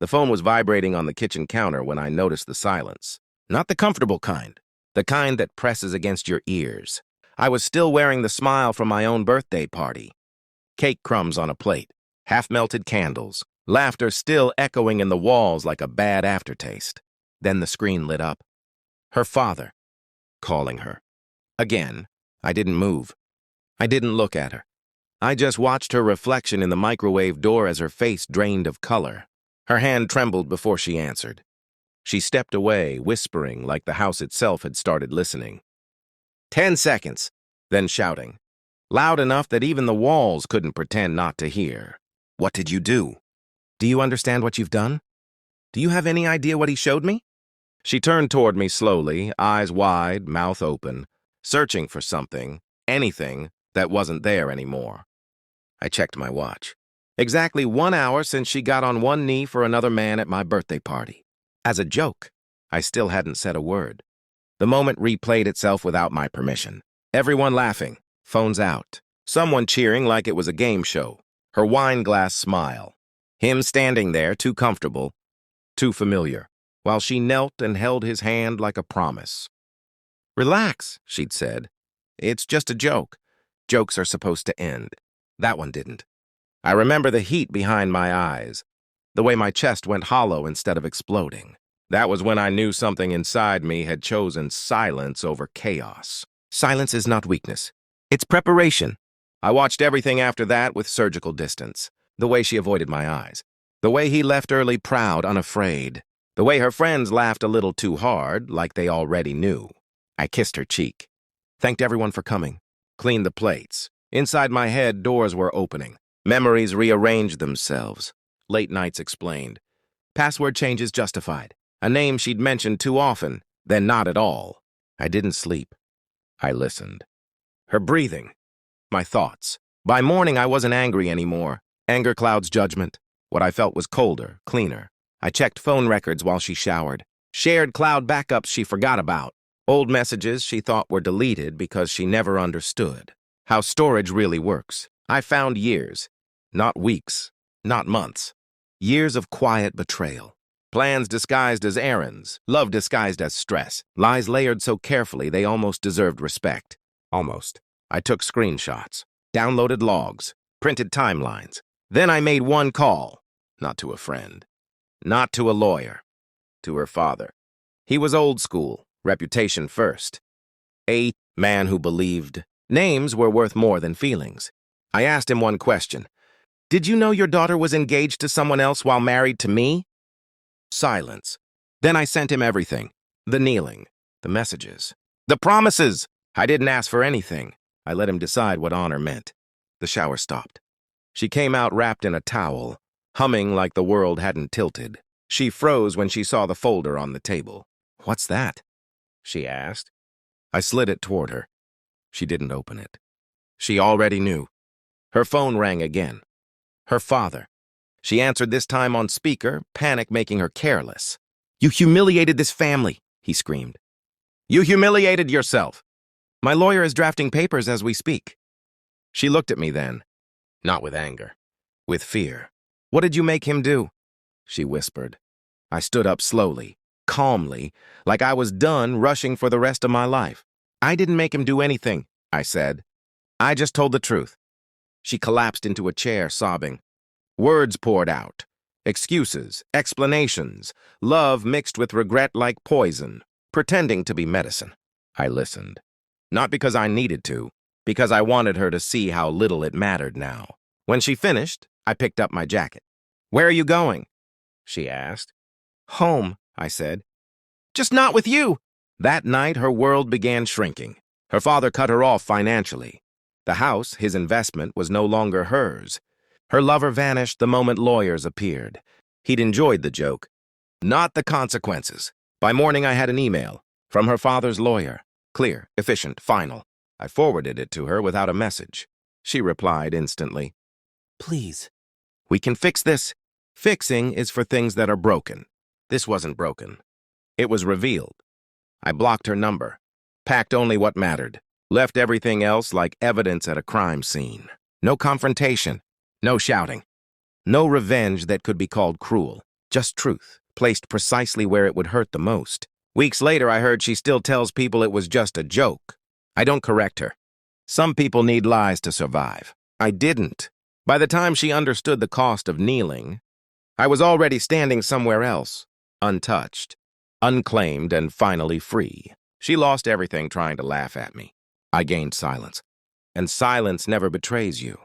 The phone was vibrating on the kitchen counter when I noticed the silence. Not the comfortable kind, the kind that presses against your ears. I was still wearing the smile from my own birthday party. Cake crumbs on a plate, half-melted candles, laughter still echoing in the walls like a bad aftertaste. Then the screen lit up. Her father, calling her. Again, I didn't move. I didn't look at her. I just watched her reflection in the microwave door as her face drained of color. Her hand trembled before she answered. She stepped away, whispering like the house itself had started listening. 10 seconds, then shouting, loud enough that even the walls couldn't pretend not to hear. What did you do? Do you understand what you've done? Do you have any idea what he showed me? She turned toward me slowly, eyes wide, mouth open, searching for something, anything, that wasn't there anymore. I checked my watch. Exactly 1 hour since she got on one knee for another man at my birthday party. As a joke, I still hadn't said a word. The moment replayed itself without my permission. Everyone laughing, phones out. Someone cheering like it was a game show. Her wine glass smile. Him standing there, too comfortable, too familiar, while she knelt and held his hand like a promise. Relax, she'd said. It's just a joke. Jokes are supposed to end. That one didn't. I remember the heat behind my eyes, the way my chest went hollow instead of exploding. That was when I knew something inside me had chosen silence over chaos. Silence is not weakness. It's preparation. I watched everything after that with surgical distance. The way she avoided my eyes. The way he left early proud, unafraid. The way her friends laughed a little too hard, like they already knew. I kissed her cheek. Thanked everyone for coming. Cleaned the plates. Inside my head, doors were opening. Memories rearranged themselves. Late nights explained. Password changes justified. A name she'd mentioned too often, then not at all. I didn't sleep. I listened. Her breathing. My thoughts. By morning, I wasn't angry anymore. Anger clouds judgment. What I felt was colder, cleaner. I checked phone records while she showered. Shared cloud backups she forgot about. Old messages she thought were deleted because she never understood how storage really works. I found years, not weeks, not months. Years of quiet betrayal. Plans disguised as errands, love disguised as stress, lies layered so carefully they almost deserved respect. Almost. I took screenshots, downloaded logs, printed timelines. Then I made one call, not to a friend, not to a lawyer, to her father. He was old school, reputation first. A man who believed names were worth more than feelings. I asked him one question. Did you know your daughter was engaged to someone else while married to me? Silence. Then I sent him everything. The kneeling, the messages, the promises. I didn't ask for anything. I let him decide what honor meant. The shower stopped. She came out wrapped in a towel, humming like the world hadn't tilted. She froze when she saw the folder on the table. What's that? She asked. I slid it toward her. She didn't open it. She already knew. Her phone rang again. Her father. She answered this time on speaker, panic making her careless. You humiliated this family, he screamed. You humiliated yourself. My lawyer is drafting papers as we speak. She looked at me then, not with anger, with fear. What did you make him do? She whispered. I stood up slowly, calmly, like I was done rushing for the rest of my life. I didn't make him do anything, I said. I just told the truth. She collapsed into a chair, sobbing. Words poured out. Excuses, explanations, love mixed with regret like poison, pretending to be medicine. I listened. Not because I needed to, because I wanted her to see how little it mattered now. When she finished, I picked up my jacket. Where are you going? She asked. Home, I said. Just not with you. That night, her world began shrinking. Her father cut her off financially. The house, his investment, was no longer hers. Her lover vanished the moment lawyers appeared. He'd enjoyed the joke, not the consequences. By morning, I had an email from her father's lawyer. Clear, efficient, final. I forwarded it to her without a message. She replied instantly. Please. We can fix this. Fixing is for things that are broken. This wasn't broken. It was revealed. I blocked her number, packed only what mattered, left everything else like evidence at a crime scene. No confrontation, no shouting, no revenge that could be called cruel. Just truth, placed precisely where it would hurt the most. Weeks later, I heard she still tells people it was just a joke. I don't correct her. Some people need lies to survive. I didn't. By the time she understood the cost of kneeling, I was already standing somewhere else, untouched, unclaimed, and finally free. She lost everything trying to laugh at me. I gained silence. And silence never betrays you.